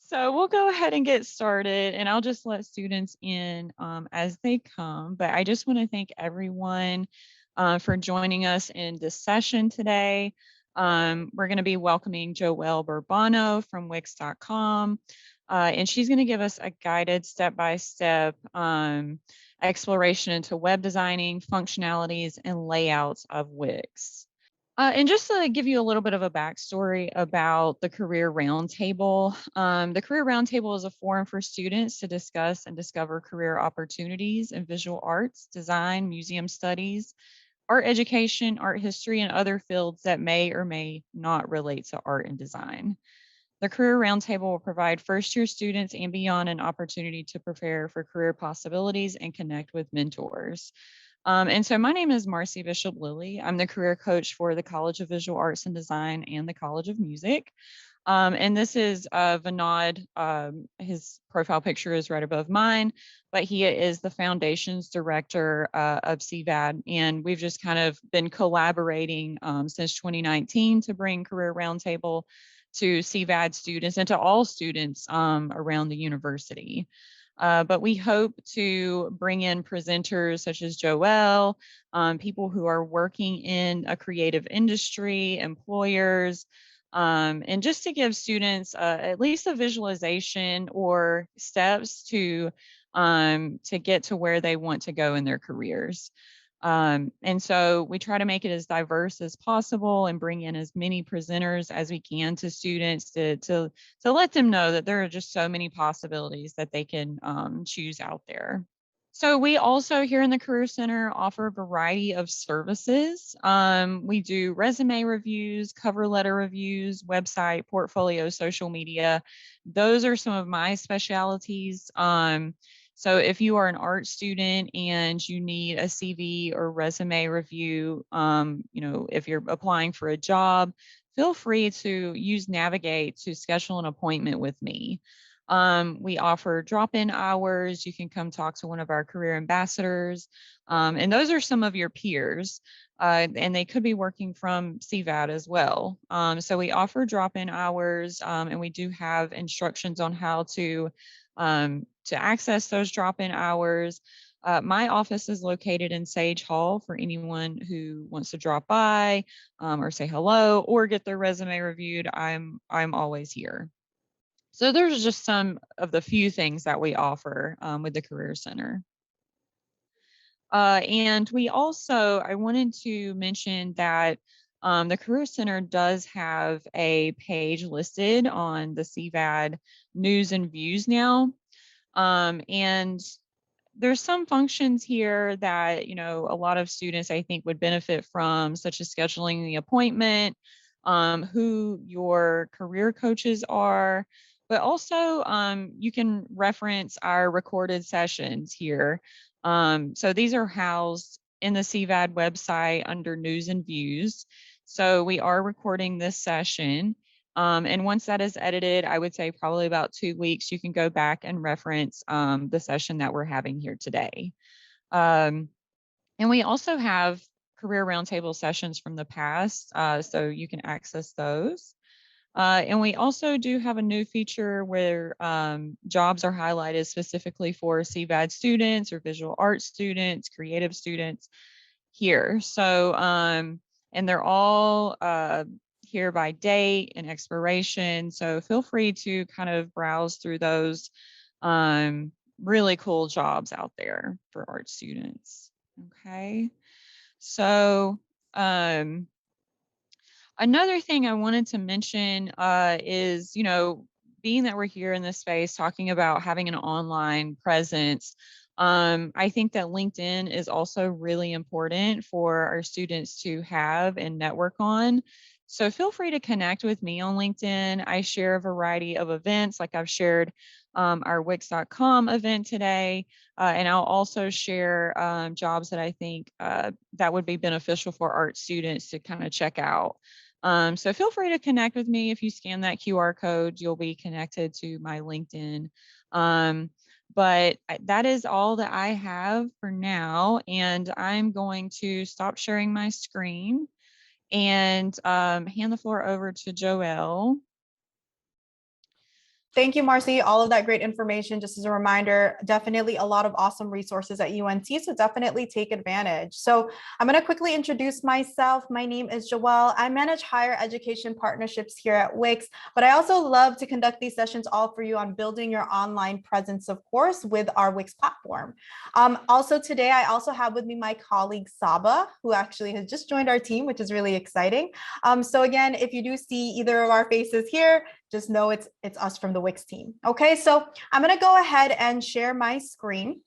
So we'll go ahead and get started, and I'll just let students in as they come. But I just want to thank everyone for joining us in this session today. We're going to be welcoming Joelle Burbano from Wix.com, and she's going to give us a guided step-by-step exploration into web designing, functionalities, and layouts of Wix. And just to give you a little bit of a backstory about the Career Roundtable, the Career Roundtable is a forum for students to discuss and discover career opportunities in visual arts, design, museum studies, art education, art history, and other fields that may or may not relate to art and design. The Career Roundtable will provide first year students and beyond an opportunity to prepare for career possibilities and connect with mentors. And so my name is Marcy Bishop Lilly. I'm the career coach for the College of Visual Arts and Design and the College of Music. And this is Vinod. His profile picture is right above mine, but he is the foundation's director of CVAD. And we've just kind of been collaborating since 2019 to bring Career Roundtable to CVAD students and to all students around the university. But we hope to bring in presenters such as Joelle, people who are working in a creative industry, employers, and just to give students at least a visualization or steps to get to where they want to go in their careers. And so we try to make it as diverse as possible and bring in as many presenters as we can to students to let them know that there are just so many possibilities that they can choose out there. So we also here in the Career Center offer a variety of services. We do resume reviews, cover letter reviews, website, portfolio, social media. Those are some of my specialities. So if you are an art student and you need a CV or resume review, if you're applying for a job, feel free to use Navigate to schedule an appointment with me. We offer drop-in hours. You can come talk to one of our career ambassadors. And those are some of your peers. And they could be working from CVAD as well. So we offer drop-in hours, and we do have instructions on how to access those drop-in hours. My office is located in Sage Hall for anyone who wants to drop by or say hello or get their resume reviewed. I'm always here. So there's just some of the few things that we offer with the Career Center. And we also, I wanted to mention that the Career Center does have a page listed on the CVAD news and views now. And there's some functions here that, a lot of students I think would benefit from, such as scheduling the appointment, who your career coaches are, but also you can reference our recorded sessions here. So these are housed in the CVAD website under news and views. So we are recording this session. And once that is edited, I would say probably about 2 weeks, you can go back and reference the session that we're having here today. And we also have career roundtable sessions from the past, so you can access those. And we also do have a new feature where jobs are highlighted specifically for CVAD students or visual arts students, creative students here. So, and they're all here by date and expiration. So feel free to kind of browse through those really cool jobs out there for art students. Okay. So, another thing I wanted to mention is, being that we're here in this space talking about having an online presence, I think that LinkedIn is also really important for our students to have and network on. So feel free to connect with me on LinkedIn. I share a variety of events, like I've shared our Wix.com event today, and I'll also share jobs that I think that would be beneficial for art students to kind of check out. So feel free to connect with me. If you scan that QR code, you'll be connected to my LinkedIn. But that is all that I have for now. And I'm going to stop sharing my screen and hand the floor over to Joelle. Thank you, Marcy. All of that great information. Just as a reminder, definitely a lot of awesome resources at UNT, so definitely take advantage. So I'm going to quickly introduce myself. My name is Joelle. I manage higher education partnerships here at Wix, but I also love to conduct these sessions all for you on building your online presence, of course, with our Wix platform. Also today, I also have with me my colleague Saba, who actually has just joined our team, which is really exciting. So again, if you do see either of our faces here, just know it's us from the Wix team. Okay, so I'm going to go ahead and share my screen.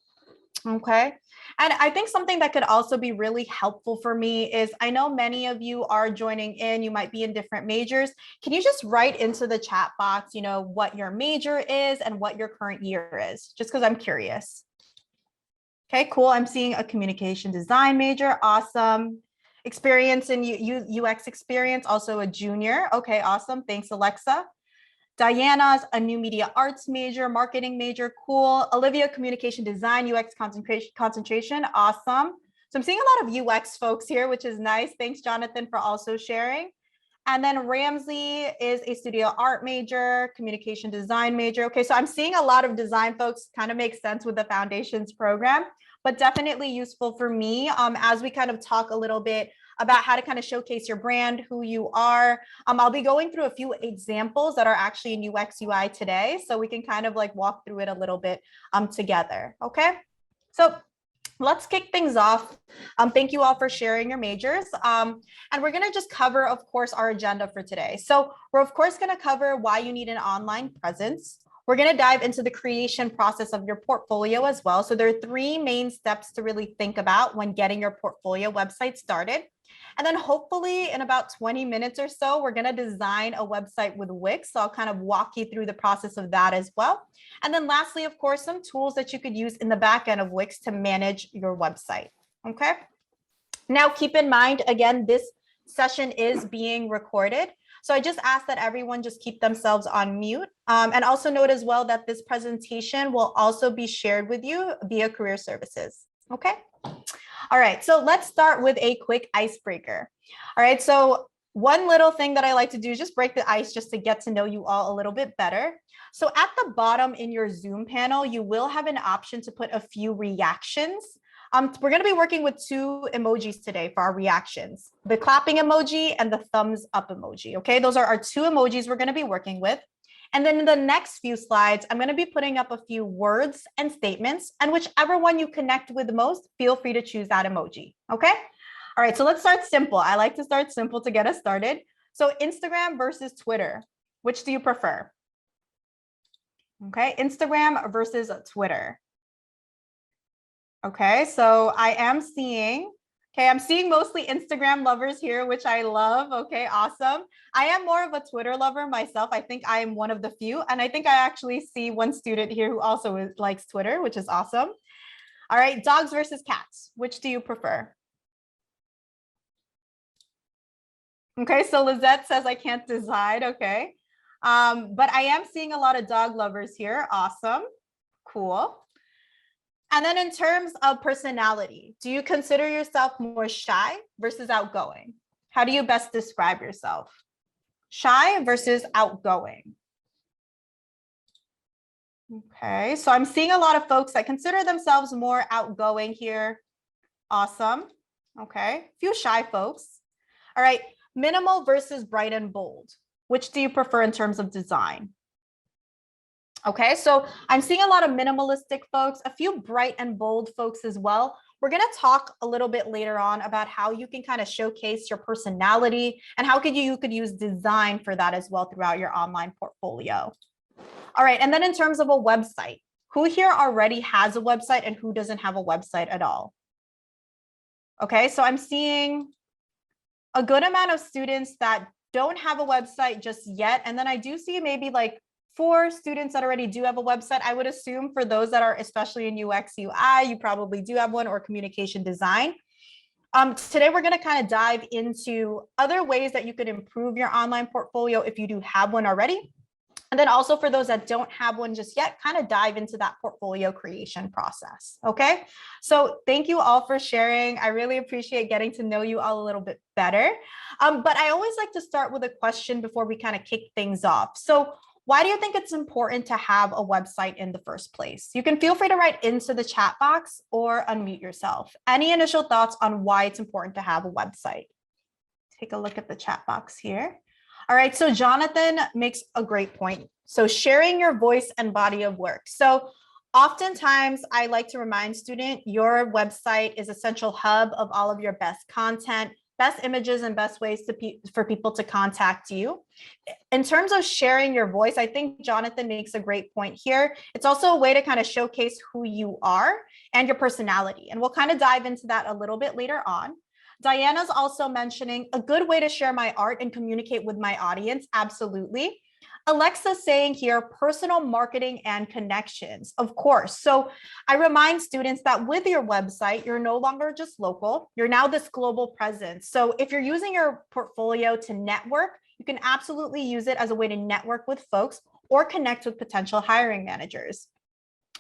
Okay, and I think something that could also be really helpful for me is I know many of you are joining in, you might be in different majors. Can you just write into the chat box, you know, what your major is and what your current year is, just because I'm curious. Okay, cool. I'm seeing a communication design major. Awesome. Experience in UX experience, also a junior. Okay, awesome. Thanks, Alexa. Diana's a new media arts major, marketing major, cool. Olivia, communication design, UX concentration, awesome. So I'm seeing a lot of UX folks here, which is nice. Thanks, Jonathan, for also sharing. And then Ramsey is a studio art major, communication design major. Okay, so I'm seeing a lot of design folks, kind of makes sense with the foundations program, but definitely useful for me as we kind of talk a little bit about how to kind of showcase your brand, who you are. I'll be going through a few examples that are actually in UX UI today, so we can kind of like walk through it a little bit together, okay? So let's kick things off. Thank you all for sharing your majors. And we're gonna just cover, of course, our agenda for today. So we're of course gonna cover why you need an online presence. We're going to dive into the creation process of your portfolio as well. So there are 3 main steps to really think about when getting your portfolio website started. And then hopefully in about 20 minutes or so, we're going to design a website with Wix. So I'll kind of walk you through the process of that as well. And then lastly, of course, some tools that you could use in the back end of Wix to manage your website. Okay. Now, keep in mind, again, this session is being recorded. So I just ask that everyone just keep themselves on mute. And also note as well that this presentation will also be shared with you via Career Services. Okay. All right, so let's start with a quick icebreaker. All right, so one little thing that I like to do is just break the ice just to get to know you all a little bit better. So at the bottom in your Zoom panel, you will have an option to put a few reactions. We're going to be working with 2 emojis today for our reactions, the clapping emoji and the thumbs up emoji. Okay, those are our 2 emojis we're going to be working with. And then in the next few slides, I'm going to be putting up a few words and statements, and whichever one you connect with the most, feel free to choose that emoji. Okay. All right. So let's start simple. I like to start simple to get us started. So Instagram versus Twitter, which do you prefer? Okay. Instagram versus Twitter. Okay. So I am seeing, okay, I'm seeing mostly Instagram lovers here, which I love. Okay, awesome. I am more of a Twitter lover myself. I think I am one of the few. And I think I actually see one student here who also likes Twitter, which is awesome. All right, dogs versus cats. Which do you prefer? Okay, so Lizette says I can't decide. Okay. But I am seeing a lot of dog lovers here. Awesome. Cool. And then in terms of personality, do you consider yourself more shy versus outgoing? How do you best describe yourself? Shy versus outgoing. Okay, so I'm seeing a lot of folks that consider themselves more outgoing here. Awesome. Okay, few shy folks. All right, minimal versus bright and bold. Which do you prefer in terms of design? Okay, so I'm seeing a lot of minimalistic folks, a few bright and bold folks as well. We're going to talk a little bit later on about how you can kind of showcase your personality and how you could use design for that as well throughout your online portfolio. All right, and then in terms of a website, who here already has a website and who doesn't have a website at all? Okay, so I'm seeing a good amount of students that don't have a website just yet. And then I do see maybe like 4 students that already do have a website. I would assume for those that are especially in UX UI, you probably do have one, or communication design. Today, we're going to kind of dive into other ways that you could improve your online portfolio if you do have one already. And then also for those that don't have one just yet, kind of dive into that portfolio creation process. Okay, so thank you all for sharing. I really appreciate getting to know you all a little bit better. But I always like to start with a question before we kind of kick things off. So Why do you think it's important to have a website in the first place? You can feel free to write into the chat box or unmute yourself. Any initial thoughts on why it's important to have a website? Take a look at the chat box here. All right, so Jonathan makes a great point. So sharing your voice and body of work. So oftentimes I like to remind students your website is a central hub of all of your best content, best images, and best ways for people to contact you. In terms of sharing your voice, I think Jonathan makes a great point here. It's also a way to kind of showcase who you are and your personality. And we'll kind of dive into that a little bit later on. Diana's also mentioning a good way to share my art and communicate with my audience. Absolutely. Alexa's saying here, personal marketing and connections, of course. So I remind students that with your website, you're no longer just local, you're now this global presence. So if you're using your portfolio to network, you can absolutely use it as a way to network with folks or connect with potential hiring managers.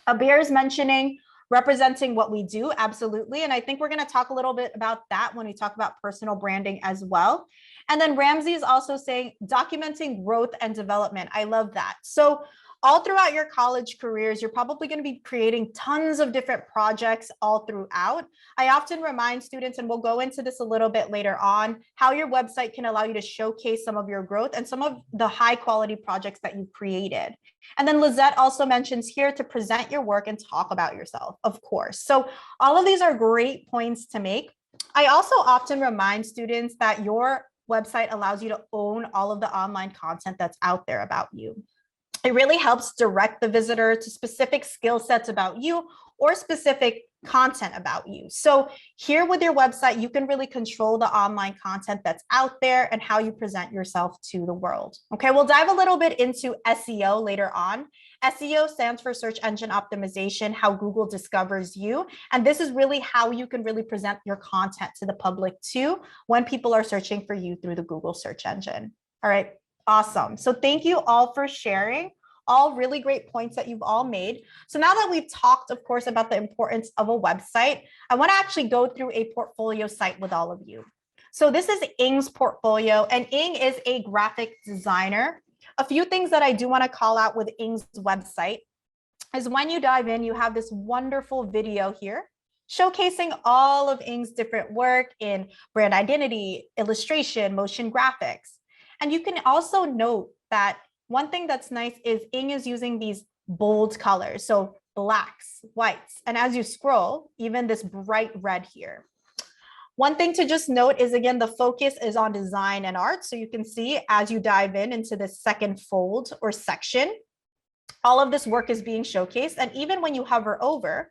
Abir is mentioning representing what we do, absolutely. And I think we're going to talk a little bit about that when we talk about personal branding as well. And then Ramsey is also saying documenting growth and development. I love that. So all throughout your college careers, you're probably going to be creating tons of different projects all throughout. I often remind students, and we'll go into this a little bit later on, how your website can allow you to showcase some of your growth and some of the high quality projects that you've created. And then Lizette also mentions here to present your work and talk about yourself, of course. So all of these are great points to make. I also often remind students that your website allows you to own all of the online content that's out there about you. It really helps direct the visitor to specific skill sets about you or specific content about you. So here with your website, you can really control the online content that's out there and how you present yourself to the world. Okay, we'll dive a little bit into SEO later on. SEO stands for search engine optimization, how Google discovers you. And this is really how you can really present your content to the public too when people are searching for you through the Google search engine. All right, awesome. So thank you all for sharing. All really great points that you've all made. So now that we've talked, of course, about the importance of a website, I want to actually go through a portfolio site with all of you. So this is Ing's portfolio, and Ing is a graphic designer. A few things that I do want to call out with Ing's website is when you dive in, you have this wonderful video here showcasing all of Ing's different work in brand identity, illustration, motion graphics. And you can also note that one thing that's nice is Ing is using these bold colors, so blacks, whites, and as you scroll, even this bright red here. One thing to just note is, again, the focus is on design and art. So you can see as you dive into this second fold or section, all of this work is being showcased. And even when you hover over,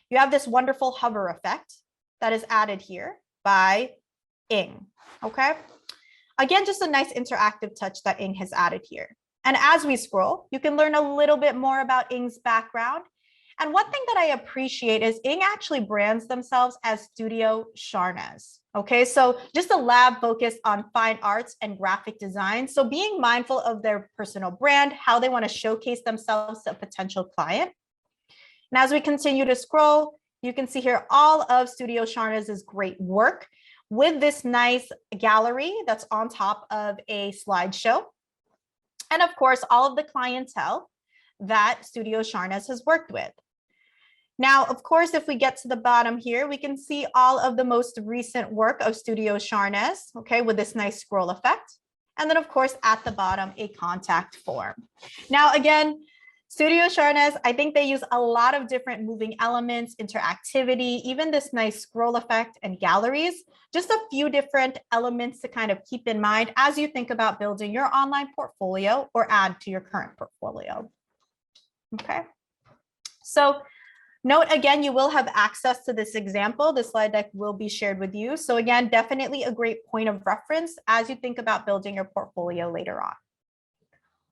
you have this wonderful hover effect that is added here by Ing, okay? Again, just a nice interactive touch that Ing has added here. And as we scroll, you can learn a little bit more about Ing's background. And one thing that I appreciate is Ing actually brands themselves as Studio Sharnaz. Okay, so just a lab focused on fine arts and graphic design. So being mindful of their personal brand, how they want to showcase themselves to a potential client. And as we continue to scroll, you can see here all of Studio Sharnaz's great work with this nice gallery that's on top of a slideshow. And of course, all of the clientele that Studio Sharnaz has worked with. Now, of course, if we get to the bottom here, we can see all of the most recent work of Studio Sharnaz, okay, with this nice scroll effect. And then, of course, at the bottom, a contact form. Now, again, Studio Sharnaz, I think they use a lot of different moving elements, interactivity, even this nice scroll effect and galleries, just a few different elements to kind of keep in mind as you think about building your online portfolio or add to your current portfolio. Okay, so note again, you will have access to this example. The slide deck will be shared with you. So again, definitely a great point of reference as you think about building your portfolio later on.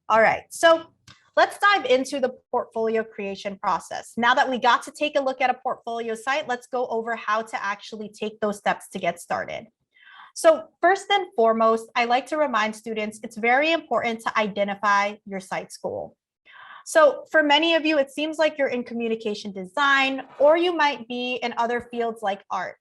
All right, so let's dive into the portfolio creation process. Now that we got to take a look at a portfolio site, let's go over how to actually take those steps to get started. So first and foremost, I like to remind students it's very important to identify your site's goal. So for many of you, it seems like you're in communication design, or you might be in other fields like art.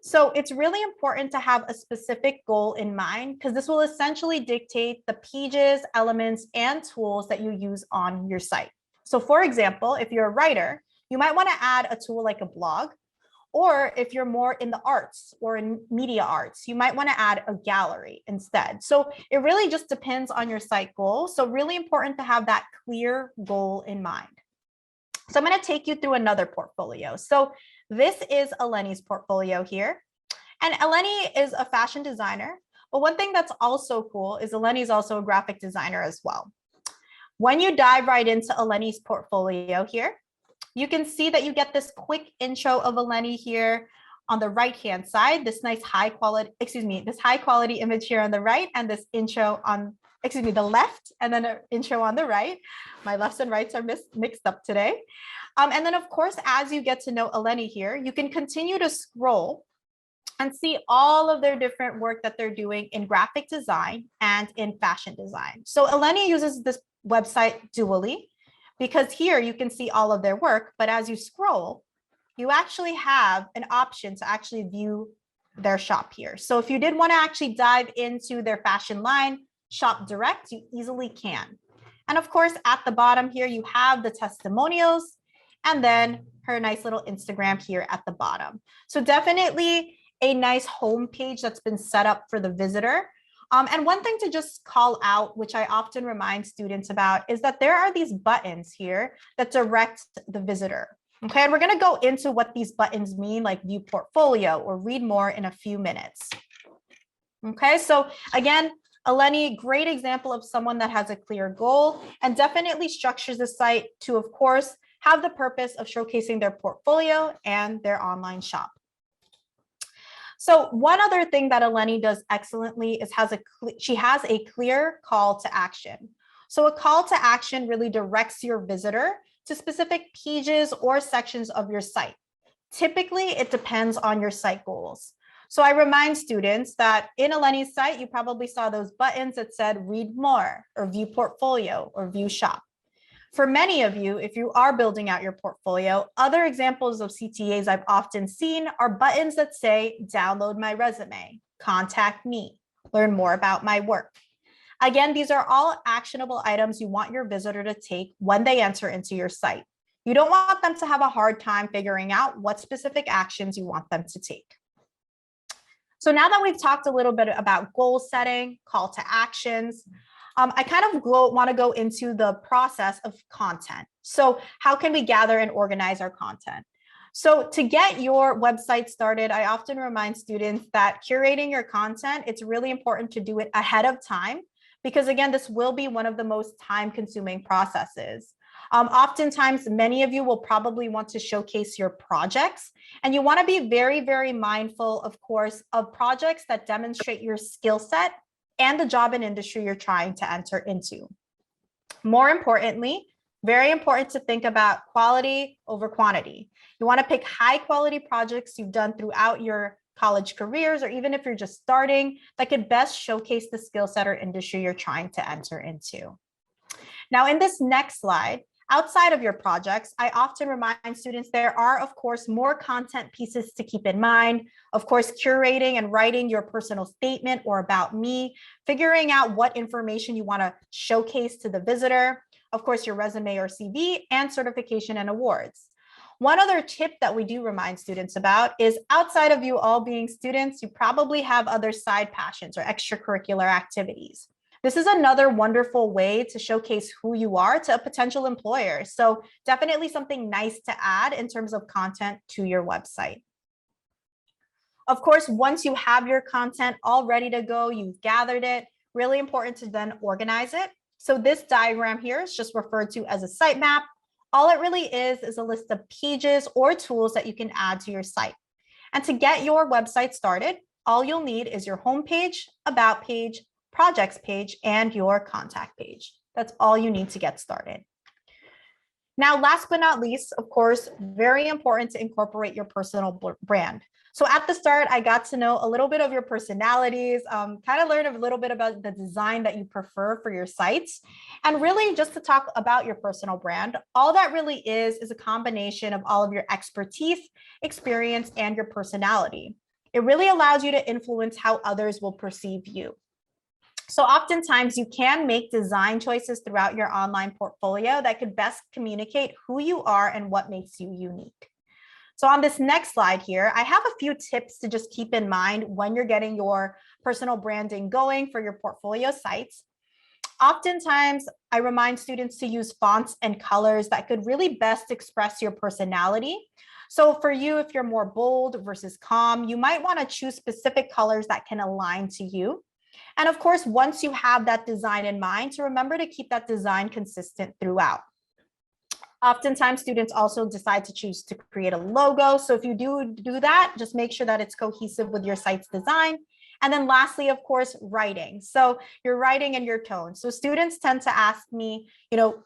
So it's really important to have a specific goal in mind because this will essentially dictate the pages, elements, and tools that you use on your site. So for example, if you're a writer, you might want to add a tool like a blog, or if you're more in the arts or in media arts, you might want to add a gallery instead. So it really just depends on your site goal. So really important to have that clear goal in mind. So I'm going to take you through another portfolio. So this is Eleni's portfolio here. And Eleni is a fashion designer. But one thing that's also cool is Eleni is also a graphic designer as well. When you dive right into Eleni's portfolio here, you can see that you get this quick intro of Eleni here on the right-hand side, this nice high quality image here on the right, and this intro on, the left, and then an intro on the right. My lefts and rights are mixed up today. And then of course, as you get to know Eleni here, you can continue to scroll and see all of their different work that they're doing in graphic design and in fashion design. So Eleni uses this website dually, because here you can see all of their work, but as you scroll, you actually have an option to actually view their shop here. So if you did want to actually dive into their fashion line, shop direct, you easily can. And of course, at the bottom here, you have the testimonials and then her nice little Instagram here at the bottom. So definitely a nice homepage that's been set up for the visitor. And one thing to just call out, which I often remind students about, is that there are these buttons here that direct the visitor. Okay, and we're going to go into what these buttons mean, like view portfolio or read more, in a few minutes. Okay, so again, Eleni, great example of someone that has a clear goal and definitely structures the site to, of course, have the purpose of showcasing their portfolio and their online shop. So one other thing that Eleni does excellently is she has a clear call to action. So a call to action really directs your visitor to specific pages or sections of your site. Typically, it depends on your site goals. So I remind students that in Eleni's site, you probably saw those buttons that said read more or view portfolio or view shop. For many of you, if you are building out your portfolio, other examples of CTAs I've often seen are buttons that say, download my resume, contact me, learn more about my work. Again, these are all actionable items you want your visitor to take when they enter into your site. You don't want them to have a hard time figuring out what specific actions you want them to take. So now that we've talked a little bit about goal setting, call to actions, I kind of want to go into the process of content. So how can we gather and organize our content? So to get your website started, I often remind students that curating your content, it's really important to do it ahead of time, because again, this will be one of the most time-consuming processes. Oftentimes, many of you will probably want to showcase your projects, and you want to be very, very mindful, of course, of projects that demonstrate your skill set and the job and industry you're trying to enter into. More importantly, very important to think about quality over quantity. You want to pick high quality projects you've done throughout your college careers, or even if you're just starting, that could best showcase the skill set or industry you're trying to enter into. Now, in this next slide, outside of your projects, I often remind students there are, of course, more content pieces to keep in mind. Of course, curating and writing your personal statement or about me, figuring out what information you want to showcase to the visitor, of course, your resume or CV, and certification and awards. One other tip that we do remind students about is, outside of you all being students, you probably have other side passions or extracurricular activities. This is another wonderful way to showcase who you are to a potential employer. So definitely something nice to add in terms of content to your website. Of course, once you have your content all ready to go, you've gathered it, really important to then organize it. So this diagram here is just referred to as a sitemap. All it really is a list of pages or tools that you can add to your site. And to get your website started, all you'll need is your home page, about page, projects page, and your contact page. That's all you need to get started. Now, last but not least, of course, very important to incorporate your personal brand. So at the start, I got to know a little bit of your personalities, kind of learn a little bit about the design that you prefer for your sites. And really just to talk about your personal brand, all that really is a combination of all of your expertise, experience, and your personality. It really allows you to influence how others will perceive you. So oftentimes you can make design choices throughout your online portfolio that could best communicate who you are and what makes you unique. So on this next slide here, I have a few tips to just keep in mind when you're getting your personal branding going for your portfolio sites. Oftentimes, I remind students to use fonts and colors that could really best express your personality. So for you, if you're more bold versus calm, you might want to choose specific colors that can align to you. And of course, once you have that design in mind, to remember to keep that design consistent throughout. Oftentimes, students also decide to choose to create a logo. So if you do that, just make sure that it's cohesive with your site's design. And then lastly, of course, writing. So your writing and your tone. So students tend to ask me,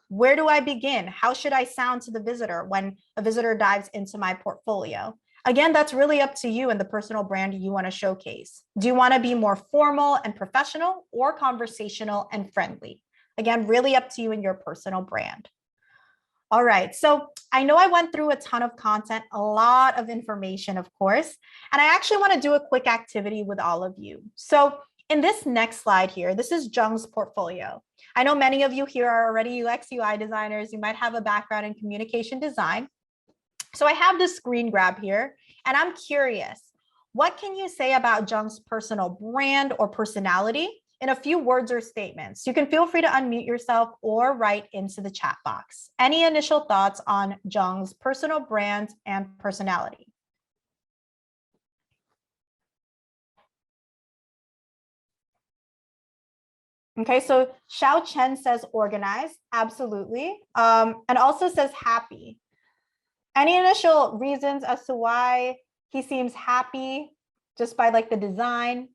where do I begin? How should I sound to the visitor when a visitor dives into my portfolio? Again, that's really up to you and the personal brand you want to showcase. Do you want to be more formal and professional or conversational and friendly? Again, really up to you and your personal brand. All right, so I know I went through a ton of content, a lot of information, of course, and I actually want to do a quick activity with all of you. So in this next slide here, this is Jung's portfolio. I know many of you here are already UX UI designers. You might have a background in communication design. So I have this screen grab here, and I'm curious, what can you say about Jung's personal brand or personality in a few words or statements? You can feel free to unmute yourself or write into the chat box. Any initial thoughts on Jung's personal brand and personality? Okay, so Xiao Chen says organized, absolutely, and also says happy. Any initial reasons as to why he seems happy just by like the design?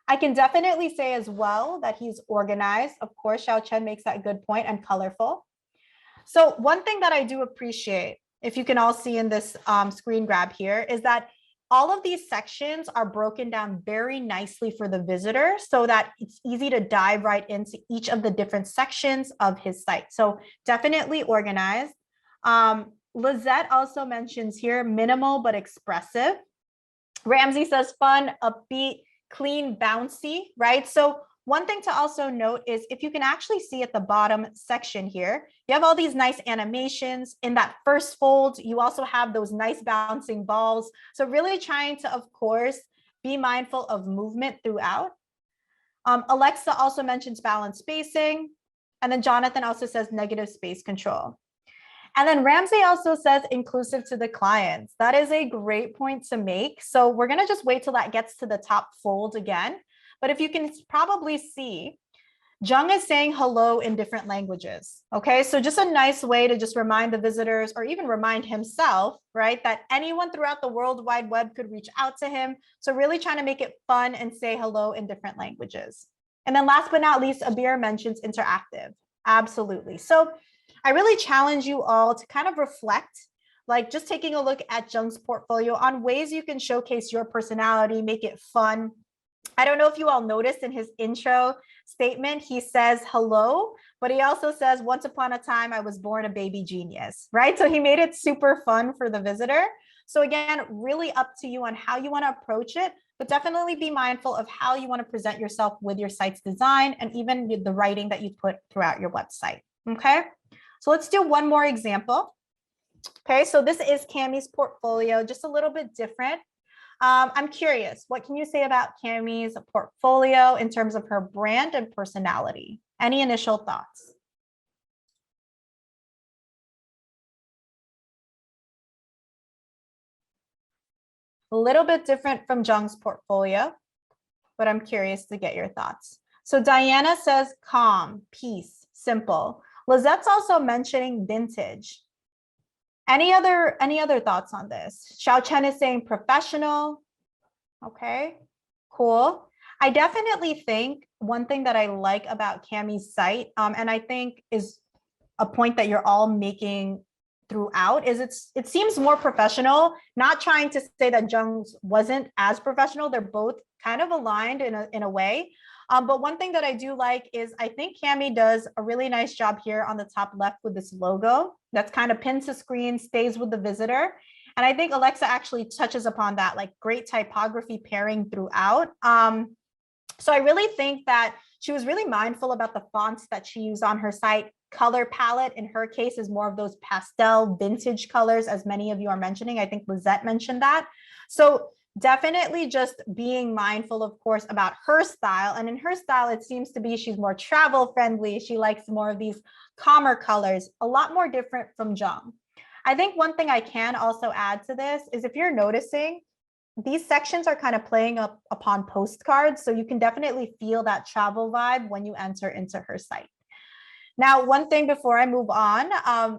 I can definitely say as well that he's organized. Of course, Xiao Chen makes that good point, and colorful. So one thing that I do appreciate, if you can all see in this screen grab here, is that all of these sections are broken down very nicely for the visitor so that it's easy to dive right into each of the different sections of his site. So definitely organized. Lizette also mentions here, minimal but expressive. Ramsey says fun, upbeat, clean, bouncy, right? So one thing to also note is if you can actually see at the bottom section here, you have all these nice animations. In that first fold, you also have those nice bouncing balls. So really trying to, of course, be mindful of movement throughout. Alexa also mentions balanced spacing. And then Jonathan also says negative space control. And then Ramsey also says inclusive to the clients. That is a great point to make. So we're going to just wait till that gets to the top fold again. But if you can probably see, Jung is saying hello in different languages. Okay, so just a nice way to just remind the visitors or even remind himself, right, that anyone throughout the World Wide Web could reach out to him. So really trying to make it fun and say hello in different languages. And then last but not least, Abir mentions interactive. Absolutely. So I really challenge you all to kind of reflect, like just taking a look at Jung's portfolio on ways you can showcase your personality, make it fun. I don't know if you all noticed in his intro statement, he says hello, but he also says, once upon a time, I was born a baby genius, right? So he made it super fun for the visitor. So again, really up to you on how you want to approach it, but definitely be mindful of how you want to present yourself with your site's design and even the writing that you put throughout your website, okay? So let's do one more example. Okay, so this is Cammie's portfolio, just a little bit different. I'm curious, what can you say about Cammie's portfolio in terms of her brand and personality? Any initial thoughts? A little bit different from Jung's portfolio, but I'm curious to get your thoughts. So Diana says calm, peace, simple. Lizette's also mentioning vintage. Any other thoughts on this? Xiao Chen is saying professional. Okay, cool. I definitely think one thing that I like about Cammie's site, and I think is a point that you're all making throughout, is it seems more professional. Not trying to say that Jung's wasn't as professional. They're both kind of aligned in a way. But one thing that I do like is I think Cammie does a really nice job here on the top left with this logo that's kind of pinned to screen, stays with the visitor. And I think Alexa actually touches upon that, like great typography pairing throughout. So I really think that she was really mindful about the fonts that she used on her site. Color palette in her case is more of those pastel vintage colors, as many of you are mentioning. I think Lizette mentioned that. So definitely just being mindful, of course, about her style. And in her style, it seems to be she's more travel friendly. She likes more of these calmer colors, a lot more different from Jung. I think one thing I can also add to this is if you're noticing, these sections are kind of playing up upon postcards. So you can definitely feel that travel vibe when you enter into her site. Now, one thing before I move on,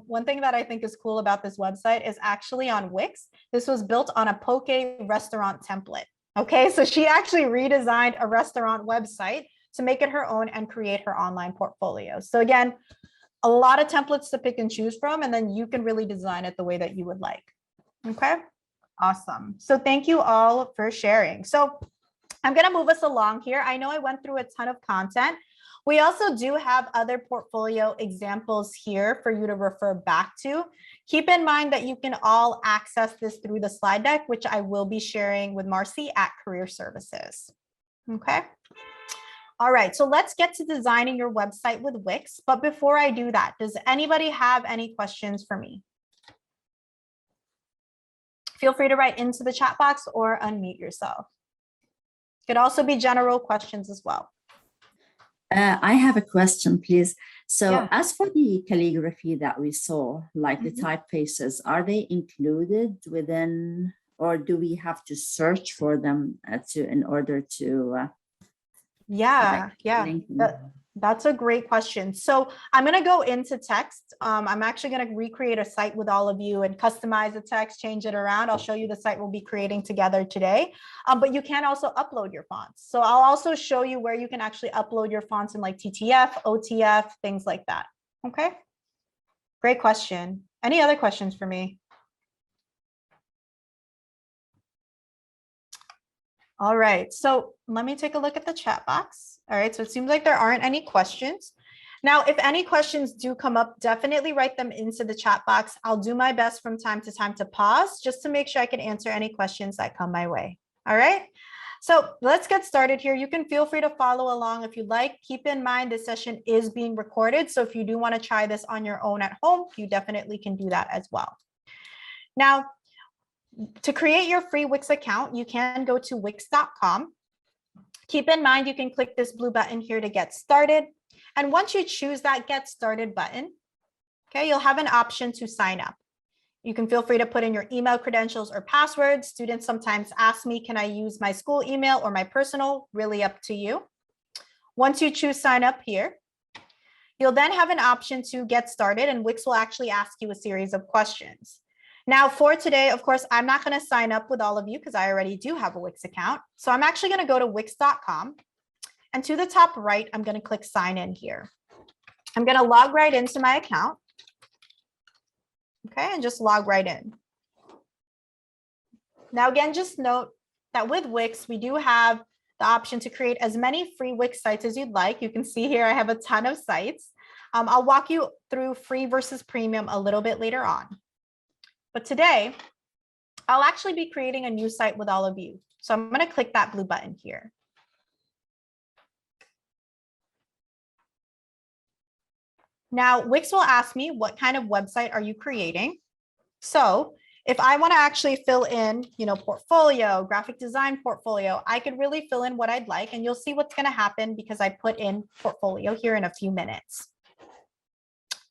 one thing that I think is cool about this website is actually on Wix. This was built on a poke restaurant template. Okay, so she actually redesigned a restaurant website to make it her own and create her online portfolio. So again, a lot of templates to pick and choose from, and then you can really design it the way that you would like. Okay, awesome. So thank you all for sharing. So I'm going to move us along here. I know I went through a ton of content. We also do have other portfolio examples here for you to refer back to. Keep in mind that you can all access this through the slide deck, which I will be sharing with Marcy at Career Services. Okay. All right, so let's get to designing your website with Wix. But before I do that, does anybody have any questions for me? Feel free to write into the chat box or unmute yourself. Could also be general questions as well. I have a question, please. So Yeah. as for the calligraphy that we saw, like the typefaces, are they included within, or do we have to search for them in order to Yeah, that's a great question. So I'm going to go into text. I'm actually going to recreate a site with all of you and customize the text, change it around. I'll show you the site we'll be creating together today. But you can also upload your fonts. So I'll also show you where you can actually upload your fonts in like TTF, OTF, things like that. Okay. Great question. Any other questions for me? All right, so let me take a look at the chat box. All right, so it seems like there aren't any questions. Now, if any questions do come up, definitely write them into the chat box. I'll do my best from time to time to pause just to make sure I can answer any questions that come my way. All right, so let's get started here. You can feel free to follow along if you'd like. Keep in mind this session is being recorded, so if you do want to try this on your own at home, you definitely can do that as well. Now, to create your free Wix account, you can go to wix.com. Keep in mind, you can click this blue button here to get started. And once you choose that get started button, okay, you'll have an option to sign up. You can feel free to put in your email credentials or passwords. Students sometimes ask me, can I use my school email or my personal? Really up to you. Once you choose sign up here, you'll then have an option to get started, and Wix will actually ask you a series of questions. Now for today, of course, I'm not going to sign up with all of you because I already do have a Wix account. So I'm actually going to go to wix.com, and to the top right, I'm going to click sign in here. I'm going to log right into my account. Okay, and just log right in. Now, again, just note that with Wix, we do have the option to create as many free Wix sites as you'd like. You can see here, I have a ton of sites. I'll walk you through free versus premium a little bit later on. But today, I'll actually be creating a new site with all of you. So I'm going to click that blue button here. Now, Wix will ask me, what kind of website are you creating? So if I want to actually fill in, portfolio, graphic design portfolio, I could really fill in what I'd like, and you'll see what's going to happen because I put in portfolio here in a few minutes.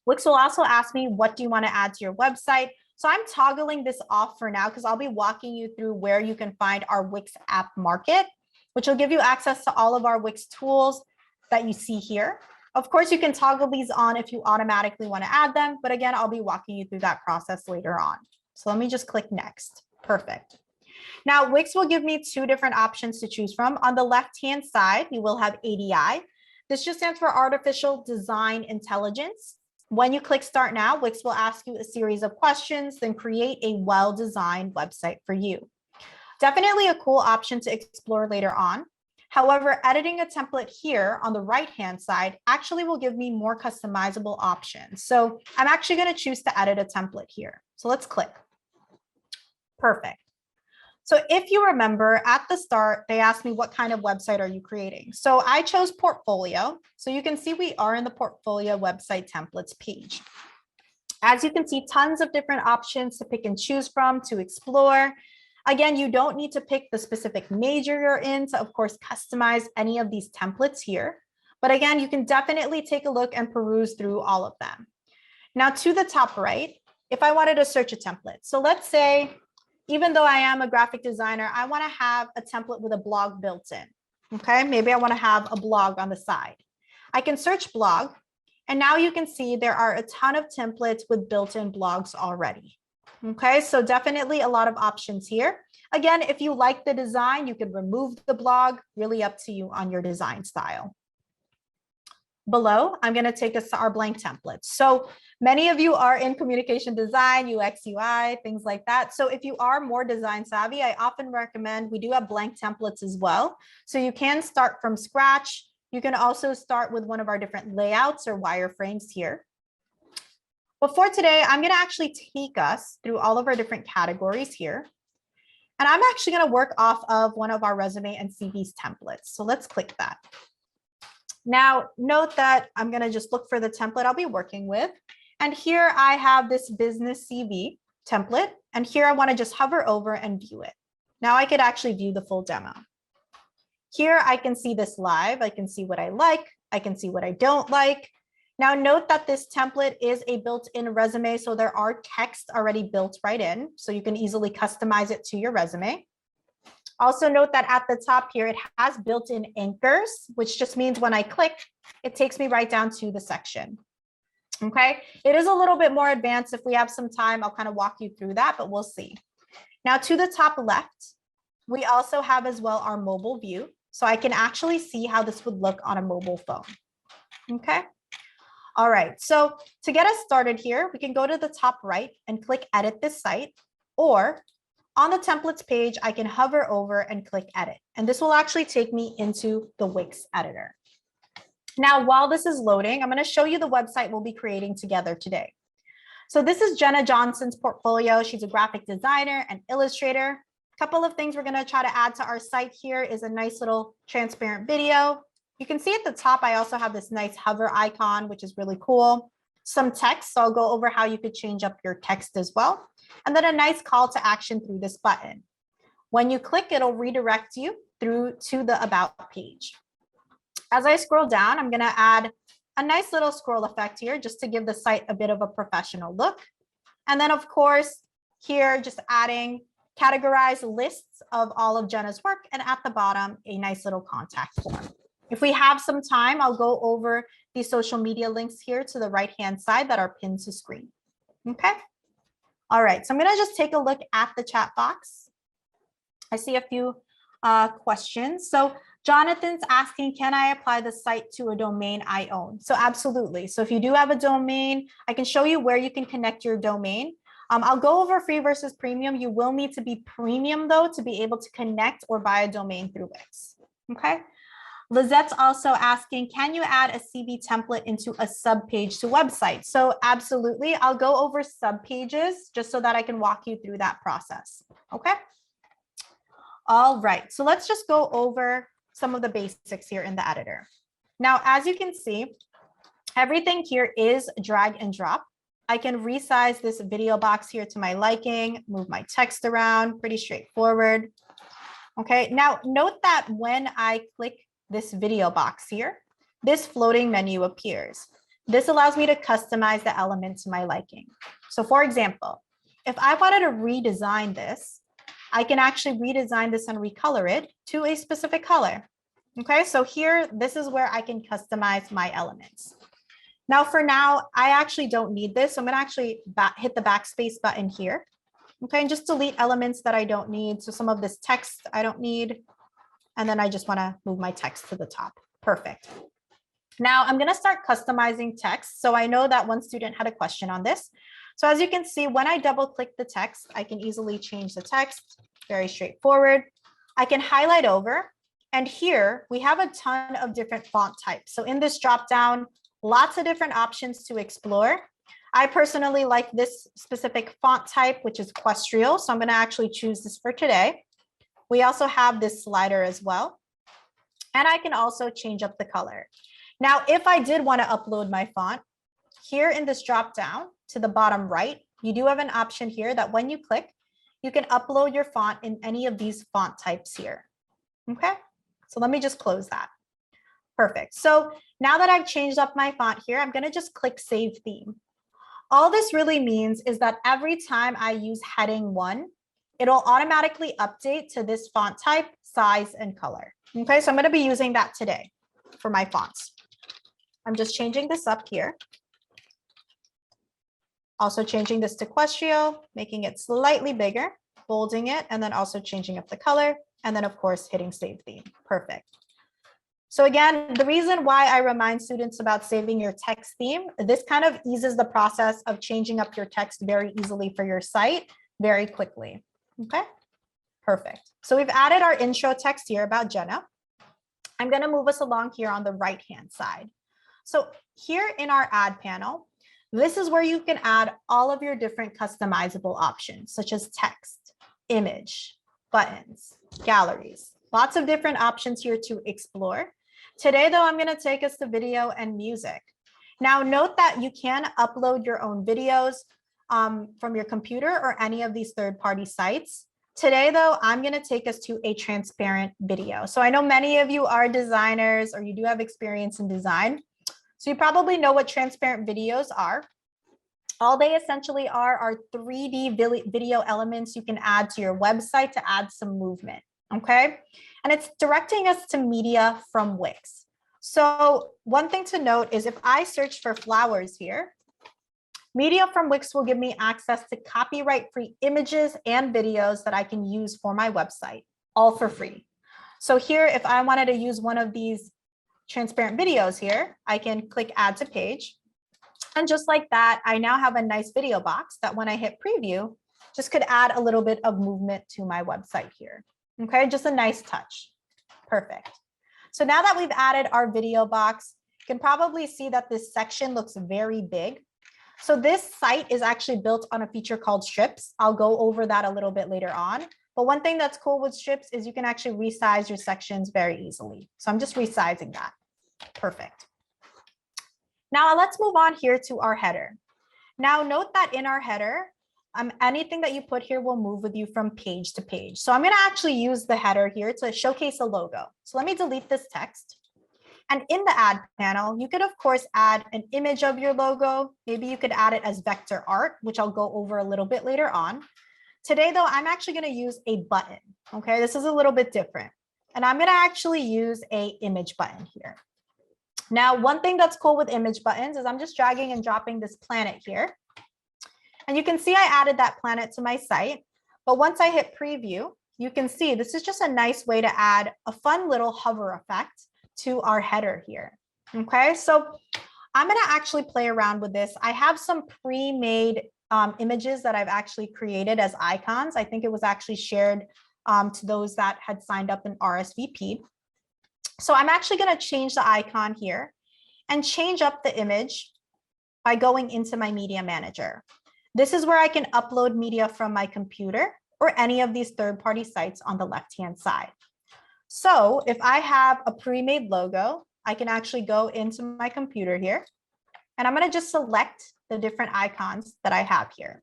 Wix will also ask me, what do you want to add to your website? So I'm toggling this off for now because I'll be walking you through where you can find our Wix app market, which will give you access to all of our Wix tools that you see here. Of course, you can toggle these on if you automatically want to add them. But again, I'll be walking you through that process later on. So let me just click next. Perfect. Now, Wix will give me two different options to choose from. On the left-hand side, you will have ADI. This just stands for Artificial Design Intelligence. When you click Start Now, Wix will ask you a series of questions, then create a well-designed website for you. Definitely a cool option to explore later on. However, editing a template here on the right-hand side actually will give me more customizable options. So I'm actually going to choose to edit a template here. So let's click. Perfect. So if you remember at the start, they asked me what kind of website are you creating? So I chose portfolio. So you can see we are in the portfolio website templates page. As you can see, tons of different options to pick and choose from to explore. Again, you don't need to pick the specific major you're in to, of course, customize any of these templates here. But again, you can definitely take a look and peruse through all of them. Now to the top right, if I wanted to search a template. So let's say, even though I am a graphic designer, I want to have a template with a blog built in. Okay, maybe I want to have a blog on the side. I can search blog, and now you can see there are a ton of templates with built-in blogs already. Okay, so definitely a lot of options here. Again, if you like the design, you can remove the blog, really up to you on your design style. Below, I'm going to take us to our blank templates. So many of you are in communication design, UX, UI, things like that. So if you are more design savvy, I often recommend we do have blank templates as well. So you can start from scratch. You can also start with one of our different layouts or wireframes here. But for today, I'm going to actually take us through all of our different categories here. And I'm actually going to work off of one of our resume and CVs templates. So let's click that. Now, note that I'm going to just look for the template I'll be working with. And here I have this business CV template. And here I want to just hover over and view it. Now I could actually view the full demo. Here I can see this live. I can see what I like. I can see what I don't like. Now note that this template is a built-in resume. So there are text already built right in. So you can easily customize it to your resume. Also note that at the top here, it has built-in anchors, which just means when I click, it takes me right down to the section. Okay, it is a little bit more advanced. If we have some time, I'll kind of walk you through that, but we'll see. Now to the top left, we also have as well our mobile view. So I can actually see how this would look on a mobile phone. Okay. All right, so to get us started here, we can go to the top right and click edit this site, or on the templates page, I can hover over and click edit. And this will actually take me into the Wix editor. Now, while this is loading, I'm going to show you the website we'll be creating together today. So this is Jenna Johnson's portfolio. She's a graphic designer and illustrator. A couple of things we're going to try to add to our site here is a nice little transparent video. You can see at the top, I also have this nice hover icon, which is really cool. Some text, so I'll go over how you could change up your text as well. And then a nice call to action through this button. When you click, it'll redirect you through to the About page. As I scroll down, I'm going to add a nice little scroll effect here just to give the site a bit of a professional look. And then, of course, here, just adding categorized lists of all of Jenna's work. And at the bottom, a nice little contact form. If we have some time, I'll go over the social media links here to the right-hand side that are pinned to screen. Okay. All right, so I'm going to just take a look at the chat box. I see a few questions. So Jonathan's asking, can I apply the site to a domain I own? So absolutely. So if you do have a domain, I can show you where you can connect your domain. I'll go over free versus premium. You will need to be premium, though, to be able to connect or buy a domain through Wix. Okay. Lizette's also asking, can you add a CV template into a subpage to website? So absolutely. I'll go over subpages just so that I can walk you through that process. Okay. All right. So let's just go over some of the basics here in the editor. Now, as you can see, everything here is drag and drop. I can resize this video box here to my liking, move my text around, pretty straightforward. Okay. Now note that when I click this video box here, this floating menu appears. This allows me to customize the element to my liking. So for example, if I wanted to redesign this, I can actually redesign this and recolor it to a specific color. Okay, so here, this is where I can customize my elements. Now, for now, I actually don't need this. So I'm gonna actually hit the backspace button here. Okay, and just delete elements that I don't need. So some of this text I don't need. And then I just want to move my text to the top. Perfect. Now I'm going to start customizing text. So I know that one student had a question on this. So as you can see, when I double click the text, I can easily change the text. Very straightforward. I can highlight over. And here we have a ton of different font types. So in this drop down, lots of different options to explore. I personally like this specific font type, which is Questrial. So I'm going to actually choose this for today. We also have this slider as well. And I can also change up the color. Now, if I did want to upload my font, here in this drop down to the bottom right, you do have an option here that when you click, you can upload your font in any of these font types here. Okay, so let me just close that. Perfect. So now that I've changed up my font here, I'm going to just click Save Theme. All this really means is that every time I use heading 1, it'll automatically update to this font type, size, and color. Okay, so I'm going to be using that today for my fonts. I'm just changing this up here. Also changing this to Questrial, making it slightly bigger, bolding it, and then also changing up the color, and then of course hitting Save Theme. Perfect. So again, the reason why I remind students about saving your text theme, this kind of eases the process of changing up your text very easily for your site very quickly. Okay, perfect. So we've added our intro text here about Jenna. I'm going to move us along here on the right-hand side. So here in our add panel, this is where you can add all of your different customizable options, such as text, image, buttons, galleries, lots of different options here to explore. Today, though, I'm going to take us to video and music. Now, note that you can upload your own videos from your computer or any of these third-party sites. Today, though, I'm going to take us to a transparent video. So I know many of you are designers or you do have experience in design. So you probably know what transparent videos are. All they essentially are 3D video elements you can add to your website to add some movement, okay? And it's directing us to media from Wix. So one thing to note is if I search for flowers here, media from Wix will give me access to copyright-free images and videos that I can use for my website, all for free. So here, if I wanted to use one of these transparent videos here, I can click add to page. And just like that, I now have a nice video box that when I hit preview, just could add a little bit of movement to my website here. Okay, just a nice touch. Perfect. So now that we've added our video box, you can probably see that this section looks very big. So this site is actually built on a feature called strips. I'll go over that a little bit later on. But one thing that's cool with strips is you can actually resize your sections very easily. So I'm just resizing that. Perfect. Now let's move on here to our header. Now note that in our header, anything that you put here will move with you from page to page. So I'm going to actually use the header here to showcase a logo. So let me delete this text. And in the add panel, you could of course add an image of your logo. Maybe you could add it as vector art, which I'll go over a little bit later on. Today though, I'm actually going to use a button. Okay, this is a little bit different. And I'm going to actually use an image button here. Now, one thing that's cool with image buttons is I'm just dragging and dropping this planet here. And you can see I added that planet to my site. But once I hit preview, you can see this is just a nice way to add a fun little hover effect to our header here. Okay, so I'm going to actually play around with this. I have some pre-made images that I've actually created as icons. I think it was actually shared to those that had signed up in RSVP. So I'm actually going to change the icon here and change up the image by going into my media manager. This is where I can upload media from my computer or any of these third-party sites on the left-hand side. So if I have a pre-made logo, I can actually go into my computer here, and I'm going to just select the different icons that I have here.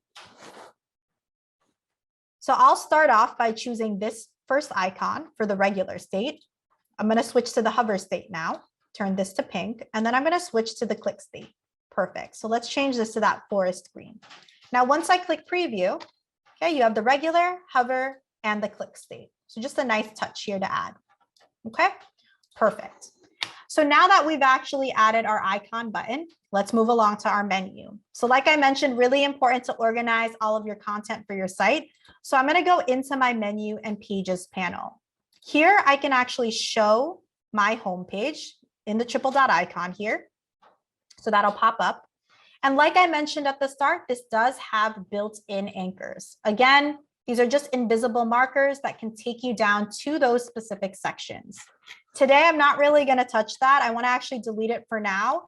So I'll start off by choosing this first icon for the regular state. I'm going to switch to the hover state now, turn this to pink, and then I'm going to switch to the click state. Perfect. So let's change this to that forest green. Now, once I click preview, okay, you have the regular, hover, and the click state. So just a nice touch here to add. Okay, perfect. So now that we've actually added our icon button, let's move along to our menu. So like I mentioned, really important to organize all of your content for your site. So I'm going to go into my menu and pages panel. Here, I can actually show my homepage in the triple dot icon here. So that'll pop up. And like I mentioned at the start, this does have built-in anchors. Again, these are just invisible markers that can take you down to those specific sections. Today, I'm not really going to touch that. I want to actually delete it for now,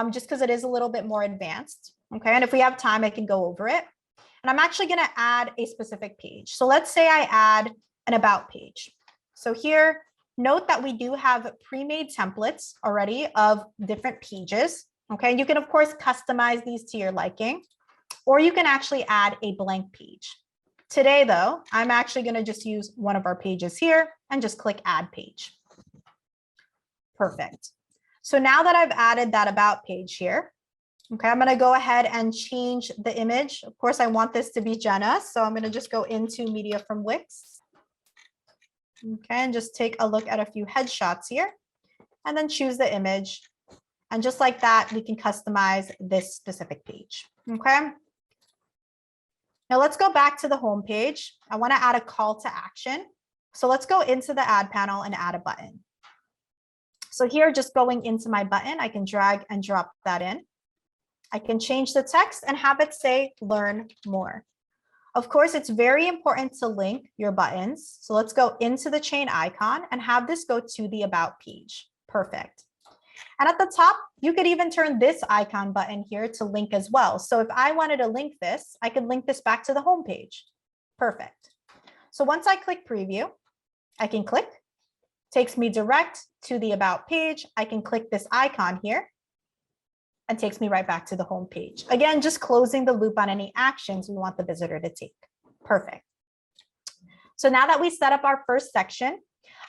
just because it is a little bit more advanced. Okay, and if we have time, I can go over it. And I'm actually going to add a specific page. So let's say I add an about page. So here, note that we do have pre-made templates already of different pages. Okay, you can of course customize these to your liking, or you can actually add a blank page. Today though, I'm actually going to just use one of our pages here and just click add page. Perfect. So now that I've added that about page here, okay, I'm going to go ahead and change the image. Of course, I want this to be Jenna, so I'm going to just go into media from Wix. Okay, and just take a look at a few headshots here and then choose the image. And just like that, we can customize this specific page. Okay. Now let's go back to the home page. I want to add a call to action. So let's go into the ad panel and add a button. So here, just going into my button, I can drag and drop that in. I can change the text and have it say learn more. Of course, it's very important to link your buttons. So let's go into the chain icon and have this go to the about page. Perfect. And at the top, you could even turn this icon button here to link as well. So if I wanted to link this, I could link this back to the home page. Perfect. So once I click preview, I can click, takes me direct to the about page. I can click this icon here and takes me right back to the home page. Again, just closing the loop on any actions we want the visitor to take. Perfect. So now that we set up our first section,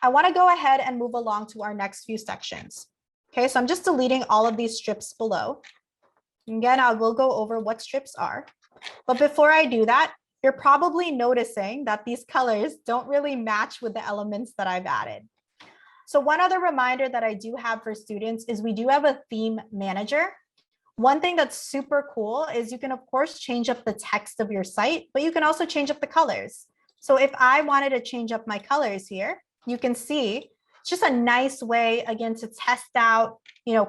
I want to go ahead and move along to our next few sections. Okay, so I'm just deleting all of these strips below. Again, I will go over what strips are. But before I do that, you're probably noticing that these colors don't really match with the elements that I've added. So one other reminder that I do have for students is we do have a theme manager. One thing that's super cool is you can, of course, change up the text of your site, but you can also change up the colors. So if I wanted to change up my colors here, you can see it's just a nice way, again, to test out,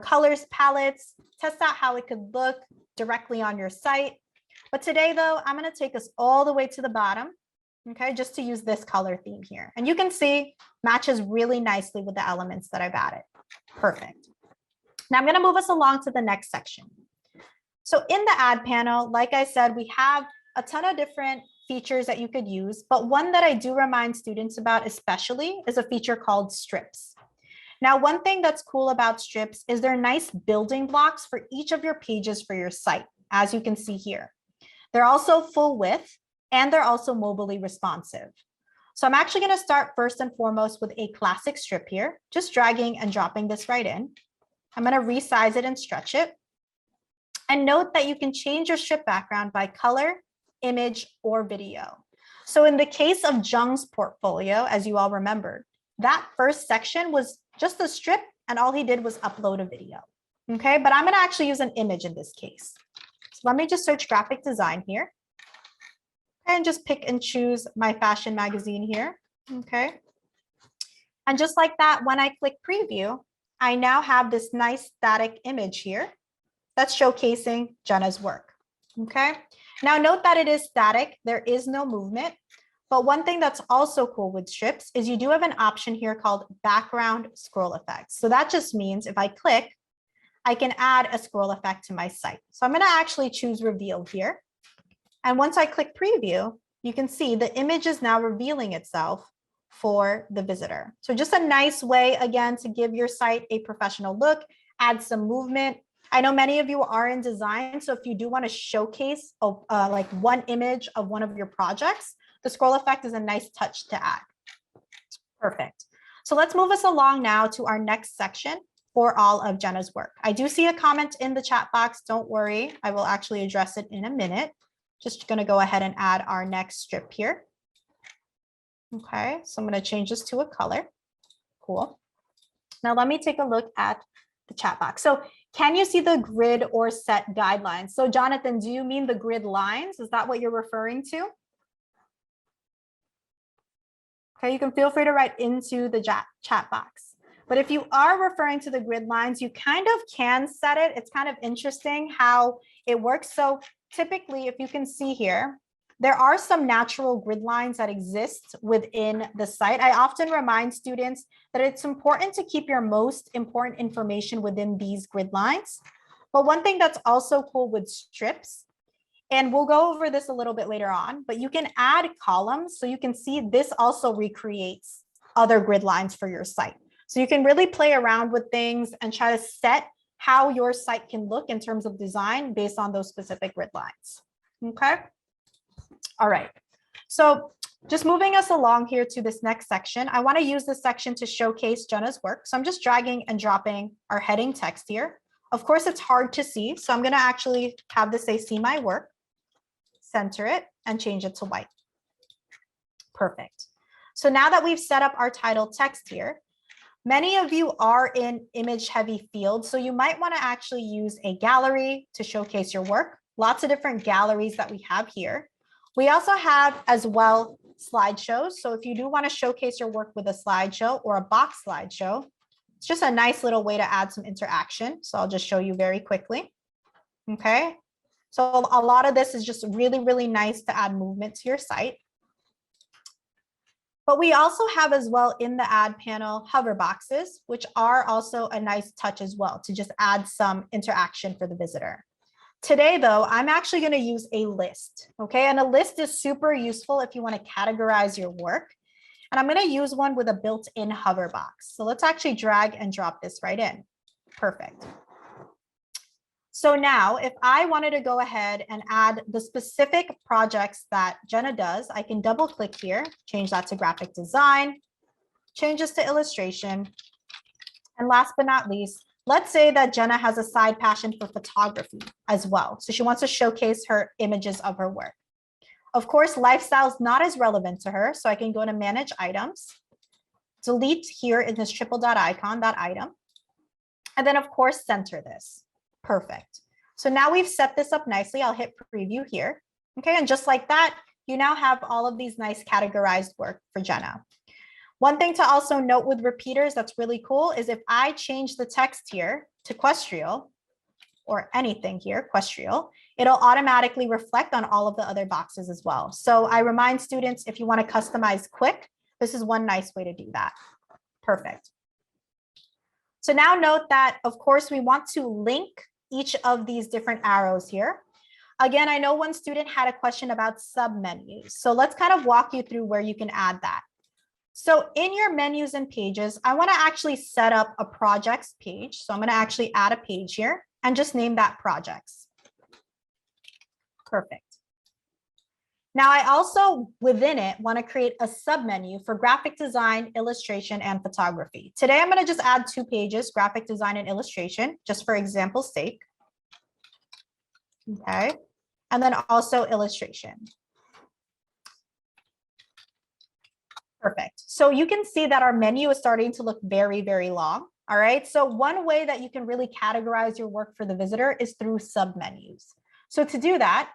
colors palettes, test out how it could look directly on your site. But today, though, I'm going to take us all the way to the bottom, okay, just to use this color theme here. And you can see matches really nicely with the elements that I've added. Perfect. Now I'm going to move us along to the next section. So in the ad panel, like I said, we have a ton of different features that you could use, but one that I do remind students about especially is a feature called strips. Now, one thing that's cool about strips is they're nice building blocks for each of your pages for your site, as you can see here. They're also full width and they're also mobilely responsive. So I'm actually going to start first and foremost with a classic strip here, just dragging and dropping this right in. I'm going to resize it and stretch it. And note that you can change your strip background by color, image, or video. So in the case of Jung's portfolio, as you all remember, that first section was just a strip and all he did was upload a video. Okay, but I'm going to actually use an image in this case. So let me just search graphic design here and just pick and choose my fashion magazine here. Okay. And just like that, when I click preview, I now have this nice static image here that's showcasing Jenna's work. Okay. Now note that it is static. There is no movement. But one thing that's also cool with strips is you do have an option here called background scroll effects. So that just means if I click, I can add a scroll effect to my site. So I'm going to actually choose reveal here. And once I click preview, you can see the image is now revealing itself for the visitor. So just a nice way, again, to give your site a professional look, add some movement. I know many of you are in design, so if you do want to showcase like one image of one of your projects, the scroll effect is a nice touch to add. Perfect. So let's move us along now to our next section for all of Jenna's work. I do see a comment in the chat box. Don't worry, I will actually address it in a minute. Just going to go ahead and add our next strip here. Okay, so I'm going to change this to a color. Cool. Now let me take a look at the chat box. So can you see the grid or set guidelines? So Jonathan, do you mean the grid lines? Is that what you're referring to? Okay, you can feel free to write into the chat box. But if you are referring to the grid lines, you kind of can set it. It's kind of interesting how it works. So typically, if you can see here, there are some natural grid lines that exist within the site. I often remind students that it's important to keep your most important information within these grid lines. But one thing that's also cool with strips, and we'll go over this a little bit later on, but you can add columns. So you can see this also recreates other grid lines for your site. So you can really play around with things and try to set how your site can look in terms of design based on those specific grid lines. Okay. All right. So just moving us along here to this next section, I want to use this section to showcase Jenna's work. So I'm just dragging and dropping our heading text here. Of course, it's hard to see. So I'm going to actually have this say, see my work, center it, and change it to white. Perfect. So now that we've set up our title text here, many of you are in image heavy fields. So you might want to actually use a gallery to showcase your work. Lots of different galleries that we have here. We also have as well slideshows. So if you do want to showcase your work with a slideshow or a box slideshow, it's just a nice little way to add some interaction. So I'll just show you very quickly. Okay. So a lot of this is just really, really nice to add movement to your site. But we also have as well in the ad panel hover boxes, which are also a nice touch as well to just add some interaction for the visitor. Today, though, I'm actually going to use a list. Okay, and a list is super useful if you want to categorize your work. And I'm going to use one with a built-in hover box. So let's actually drag and drop this right in. Perfect. So now if I wanted to go ahead and add the specific projects that Jenna does, I can double click here, change that to graphic design, change this to illustration. And last but not least, let's say that Jenna has a side passion for photography as well. So she wants to showcase her images of her work. Of course, lifestyle is not as relevant to her. So I can go to manage items, delete here in this triple dot icon, that item. And then of course, center this. Perfect. So now we've set this up nicely. I'll hit preview here. Okay, and just like that, you now have all of these nice categorized work for Jenna. One thing to also note with repeaters that's really cool is if I change the text here to equestrial or anything here, equestrial, it'll automatically reflect on all of the other boxes as well. So I remind students, if you want to customize quick, this is one nice way to do that. Perfect. So now note that, of course, we want to link each of these different arrows here. Again, I know one student had a question about submenus. So let's kind of walk you through where you can add that. So in your menus and pages, I want to actually set up a projects page. So I'm going to actually add a page here and just name that projects. Perfect. Now I also within it want to create a submenu for graphic design, illustration, and photography. Today, I'm going to just add 2 pages, graphic design and illustration, just for example's sake. Okay. And then also illustration. Perfect. So you can see that our menu is starting to look very, very long. All right. So one way that you can really categorize your work for the visitor is through submenus. So to do that,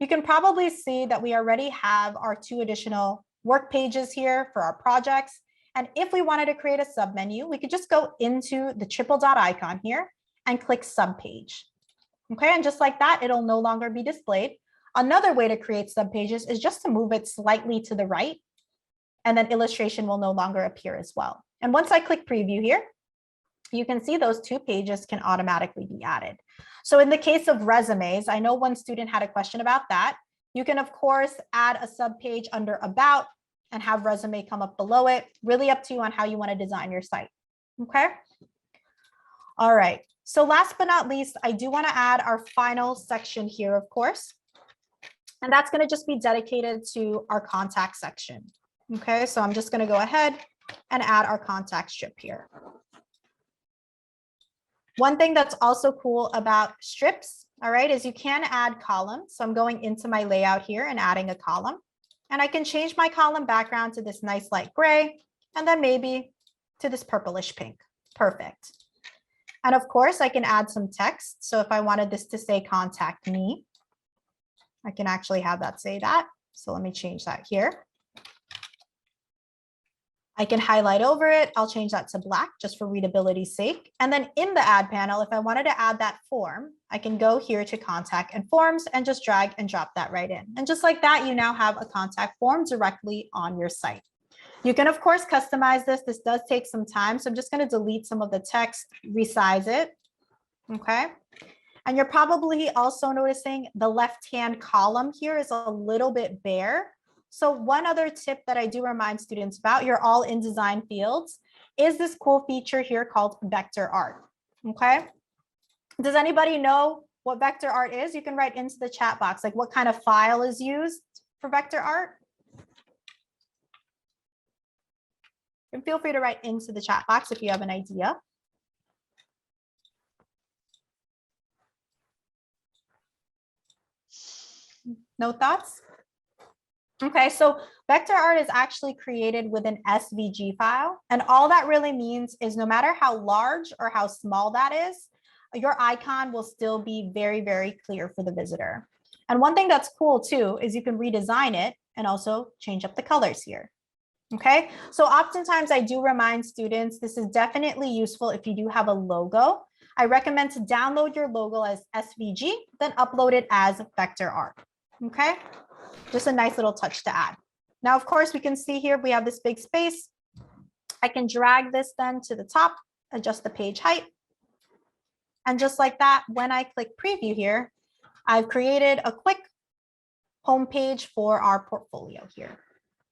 you can probably see that we already have our 2 additional work pages here for our projects. And if we wanted to create a submenu, we could just go into the triple dot icon here and click subpage. Okay, and just like that, it'll no longer be displayed. Another way to create subpages is just to move it slightly to the right, and then illustration will no longer appear as well. And once I click preview here, you can see those 2 pages can automatically be added. So in the case of resumes, I know one student had a question about that. You can, of course, add a subpage under about and have resume come up below it. Really up to you on how you want to design your site. Okay. All right. So last but not least, I do want to add our final section here, of course. And that's going to just be dedicated to our contact section. Okay. So I'm just going to go ahead and add our contact strip here. One thing that's also cool about strips, all right, is you can add columns. So I'm going into my layout here and adding a column. And I can change my column background to this nice light gray, and then maybe to this purplish pink. Perfect. And of course, I can add some text. So if I wanted this to say contact me, I can actually have that say that. So let me change that here. I can highlight over it. I'll change that to black just for readability's sake. And then in the ad panel, if I wanted to add that form, I can go here to contact and forms and just drag and drop that right in. And just like that, you now have a contact form directly on your site. You can, of course, customize this. This does take some time. So I'm just going to delete some of the text, resize it. Okay. And you're probably also noticing the left-hand column here is a little bit bare. So one other tip that I do remind students about, you're all in design fields, is this cool feature here called vector art, okay? Does anybody know what vector art is? You can write into the chat box, like what kind of file is used for vector art? And feel free to write into the chat box if you have an idea. No thoughts? Okay, so vector art is actually created with an SVG file. And all that really means is no matter how large or how small that is, your icon will still be very, very clear for the visitor. And one thing that's cool too is you can redesign it and also change up the colors here. Okay, so oftentimes I do remind students this is definitely useful if you do have a logo. I recommend to download your logo as SVG, then upload it as vector art. Okay, just a nice little touch to add. Now, of course, we can see here we have this big space. I can drag this then to the top, adjust the page height. And just like that, when I click preview here, I've created a quick home page for our portfolio here.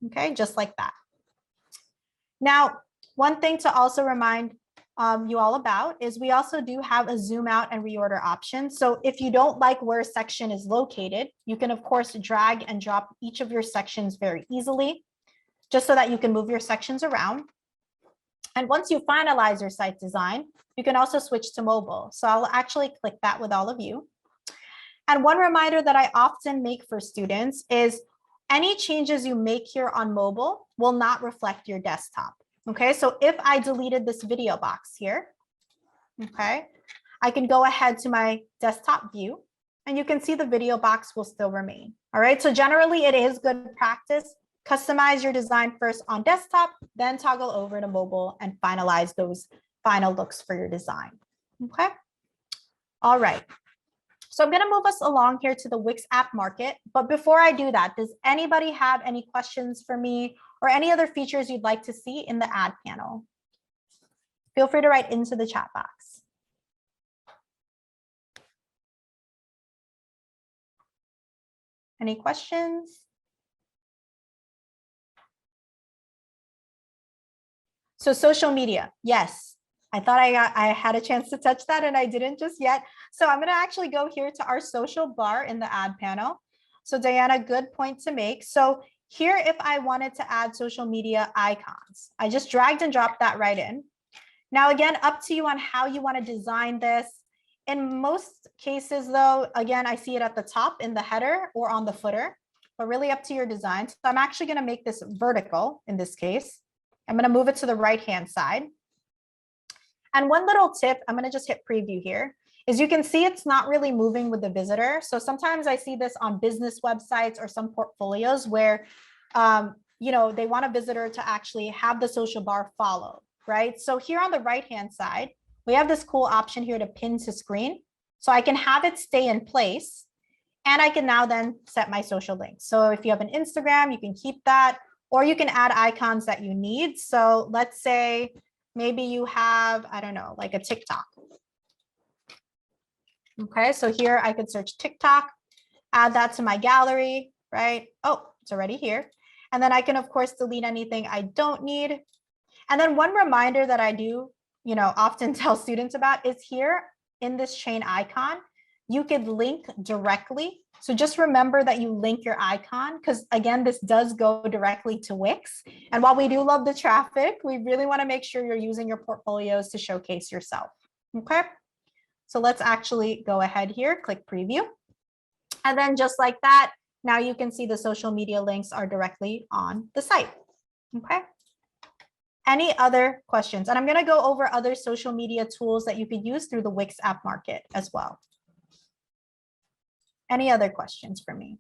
Okay, just like that. Now, one thing to also remind you all about is we also do have a zoom out and reorder option. So if you don't like where a section is located, you can of course drag and drop each of your sections very easily, just so that you can move your sections around. And once you finalize your site design, you can also switch to mobile. So I'll actually click that with all of you. And one reminder that I often make for students is any changes you make here on mobile will not reflect your desktop. Okay, so if I deleted this video box here, okay, I can go ahead to my desktop view and you can see the video box will still remain. All right, so generally it is good practice. Customize your design first on desktop, then toggle over to mobile and finalize those final looks for your design. Okay, all right. So I'm going to move us along here to the Wix app market. But before I do that, does anybody have any questions for me or any other features you'd like to see in the ad panel? Feel free to write into the chat box. Any questions? So social media, yes. I thought I had a chance to touch that and I didn't just yet. So I'm going to actually go here to our social bar in the ad panel. So Diana, good point to make. So here, if I wanted to add social media icons, I just dragged and dropped that right in. Now, again, up to you on how you want to design this. In most cases, though, again, I see it at the top in the header or on the footer, but really up to your design. So I'm actually going to make this vertical in this case. I'm going to move it to the right-hand side. And one little tip, I'm going to just hit preview here, is you can see it's not really moving with the visitor. So sometimes I see this on business websites or some portfolios where, you know, they want a visitor to actually have the social bar follow, right? So here on the right-hand side, we have this cool option here to pin to screen. So I can have it stay in place and I can now then set my social links. So if you have an Instagram, you can keep that, or you can add icons that you need. So let's say, maybe you have, I don't know, like a TikTok. Okay, so here I could search TikTok, add that to my gallery, right? Oh, it's already here. And then I can, of course, delete anything I don't need. And then one reminder that I do, you know, often tell students about is here in this chain icon, you could link directly. So just remember that you link your icon because again, this does go directly to Wix. And while we do love the traffic, we really want to make sure you're using your portfolios to showcase yourself. Okay, so let's actually go ahead here, click preview. And then just like that, now you can see the social media links are directly on the site. Okay. Any other questions? And I'm going to go over other social media tools that you could use through the Wix app market as well. Any other questions for me?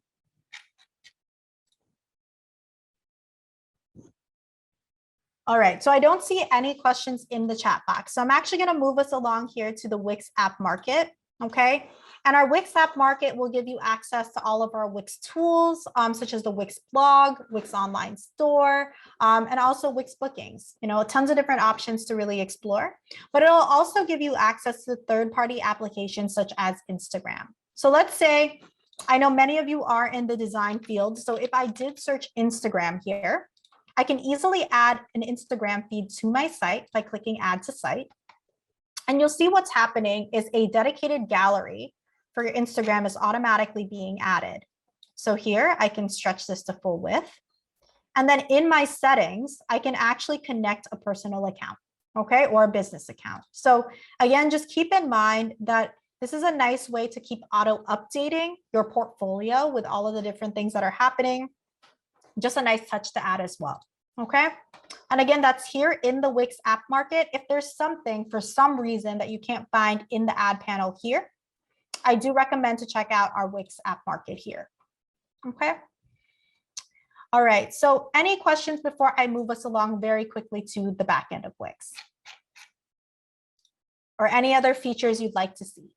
All right, so I don't see any questions in the chat box. So I'm actually going to move us along here to the Wix app market. Okay, And our Wix App Market will give you access to all of our Wix tools, such as the Wix blog, Wix online store, and also Wix bookings. Tons of different options to really explore. But it'll also give you access to third-party applications such as Instagram. So let's say, I know many of you are in the design field. So if I did search Instagram here, I can easily add an Instagram feed to my site by clicking Add to Site. And you'll see what's happening is a dedicated gallery for your Instagram is automatically being added. So here I can stretch this to full width. And then in my settings, I can actually connect a personal account, okay, or a business account. So again, just keep in mind that this is a nice way to keep auto updating your portfolio with all of the different things that are happening. Just a nice touch to add as well, okay? And again, that's here in the Wix App Market. If there's something for some reason that you can't find in the ad panel here, I do recommend to check out our Wix App Market here, okay? All right, so any questions before I move us along very quickly to the back end of Wix? Or any other features you'd like to see?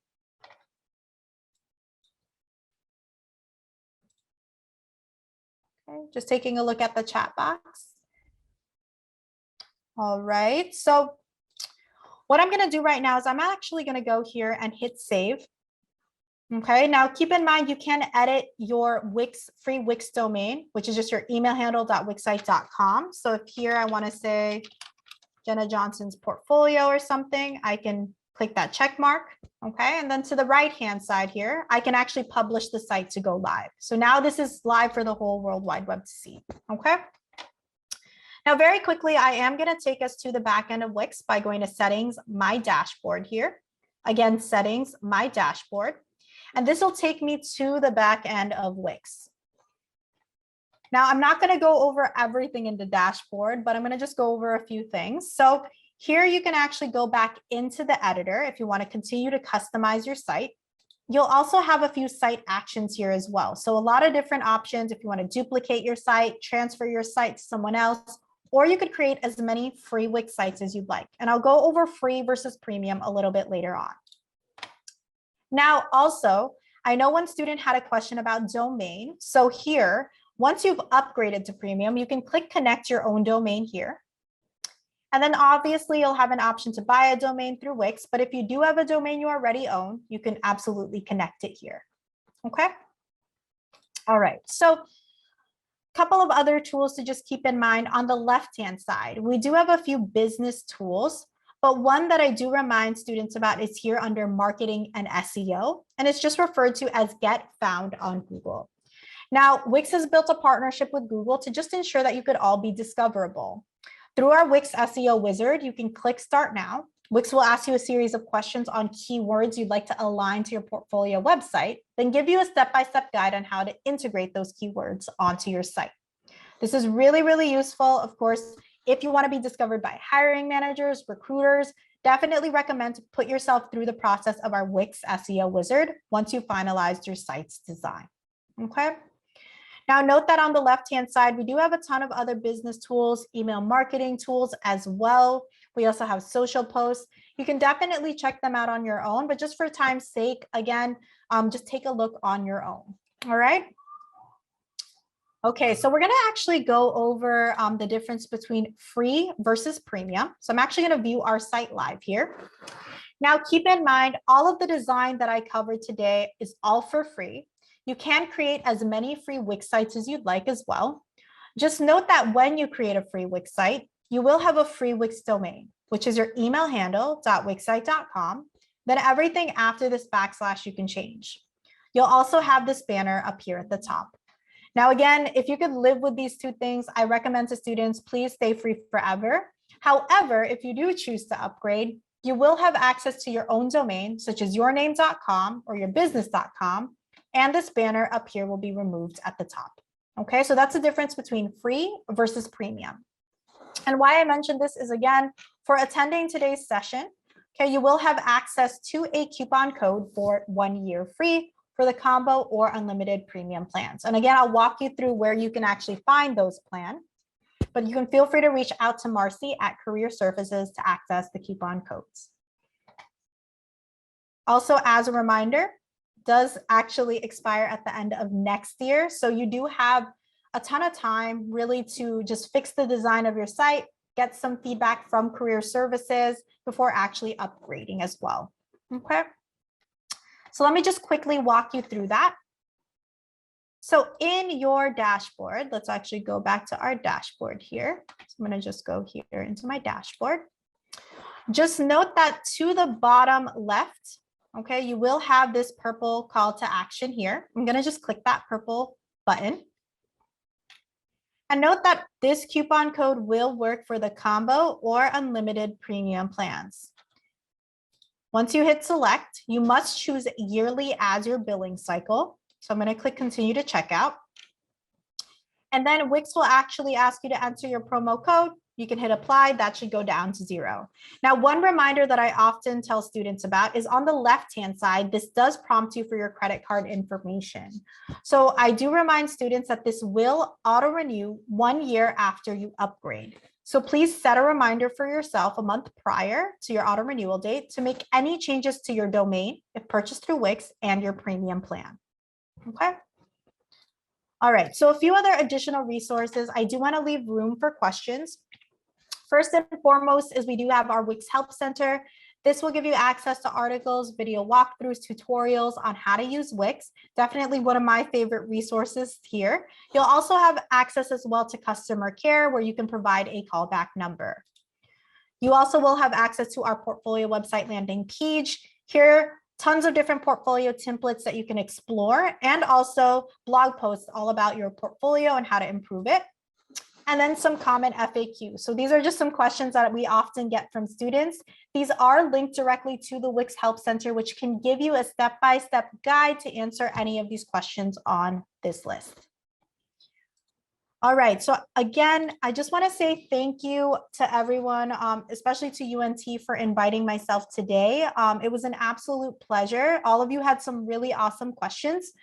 Okay, just taking a look at the chat box. All right, so what I'm gonna do right now is I'm actually gonna go here and hit save. Okay, now keep in mind you can edit your Wix free Wix domain, which is just your email handle.wixsite.com. So if here I want to say Jenna Johnson's portfolio or something, I can click that check mark. Okay, and then to the right hand side here, I can actually publish the site to go live. So now this is live for the whole World Wide Web to see. Okay. Now, very quickly, I am going to take us to the back end of Wix by going to settings, my dashboard here. Again, settings, my dashboard. And this will take me to the back end of Wix. Now, I'm not going to go over everything in the dashboard, but I'm going to just go over a few things. So here you can actually go back into the editor if you want to continue to customize your site. You'll also have a few site actions here as well. So a lot of different options if you want to duplicate your site, transfer your site to someone else, or you could create as many free Wix sites as you'd like. And I'll go over free versus premium a little bit later on. Now, also, I know one student had a question about domain. So here, once you've upgraded to premium, you can click connect your own domain here. And then obviously you'll have an option to buy a domain through Wix, but if you do have a domain you already own, you can absolutely connect it here. Okay. All right. So a couple of other tools to just keep in mind on the left-hand side. We do have a few business tools, but one that I do remind students about is here under marketing and SEO, and it's just referred to as Get Found on Google. Now, Wix has built a partnership with Google to just ensure that you could all be discoverable. Through our Wix SEO wizard, you can click Start Now. Wix will ask you a series of questions on keywords you'd like to align to your portfolio website, then give you a step-by-step guide on how to integrate those keywords onto your site. This is really, really useful. Of course, if you want to be discovered by hiring managers, recruiters, definitely recommend to put yourself through the process of our Wix SEO wizard once you finalized your site's design. Okay. Now, note that on the left-hand side, we do have a ton of other business tools, email marketing tools as well. We also have social posts. You can definitely check them out on your own, but just for time's sake, again, just take a look on your own. All right. Okay, so we're going to actually go over the difference between free versus premium. So I'm actually going to view our site live here. Now, keep in mind, all of the design that I covered today is all for free. You can create as many free Wix sites as you'd like as well. Just note that when you create a free Wix site, you will have a free Wix domain, which is your email handle.wixsite.com. Then everything after this backslash you can change. You'll also have this banner up here at the top. Now, again, if you could live with these two things, I recommend to students, please stay free forever. However, if you do choose to upgrade, you will have access to your own domain, such as yourname.com or yourbusiness.com. And this banner up here will be removed at the top. Okay, so that's the difference between free versus premium. And why I mentioned this is, again, for attending today's session, okay, you will have access to a coupon code for 1 year free for the combo or unlimited premium plans. And again, I'll walk you through where you can actually find those plans, but you can feel free to reach out to Marcy at Career Services to access the coupon codes. Also, as a reminder, does actually expire at the end of next year. So you do have a ton of time really to just fix the design of your site, get some feedback from career services before actually upgrading as well. Okay. So let me just quickly walk you through that. So in your dashboard, let's actually go back to our dashboard here. So I'm going to just go here into my dashboard. Just note that to the bottom left, okay, you will have this purple call to action here. I'm going to just click that purple button. And note that this coupon code will work for the combo or unlimited premium plans. Once you hit select, you must choose yearly as your billing cycle. So I'm going to click continue to checkout. And then Wix will actually ask you to enter your promo code. You can hit apply. That should go down to 0. Now, one reminder that I often tell students about is on the left-hand side, this does prompt you for your credit card information. So I do remind students that this will auto-renew 1 year after you upgrade. So please set a reminder for yourself a month prior to your auto renewal date to make any changes to your domain if purchased through Wix and your premium plan. Okay. All right. So a few other additional resources. I do want to leave room for questions. First and foremost is we do have our Wix Help Center. This will give you access to articles, video walkthroughs, tutorials on how to use Wix. Definitely one of my favorite resources here. You'll also have access as well to customer care where you can provide a callback number. You also will have access to our portfolio website landing page. Here, tons of different portfolio templates that you can explore and also blog posts all about your portfolio and how to improve it. And then some common FAQs. So these are just some questions that we often get from students. These are linked directly to the Wix Help Center, which can give you a step-by-step guide to answer any of these questions on this list. All right, so again, I just want to say thank you to everyone, especially to UNT for inviting myself today. It was an absolute pleasure. All of you had some really awesome questions.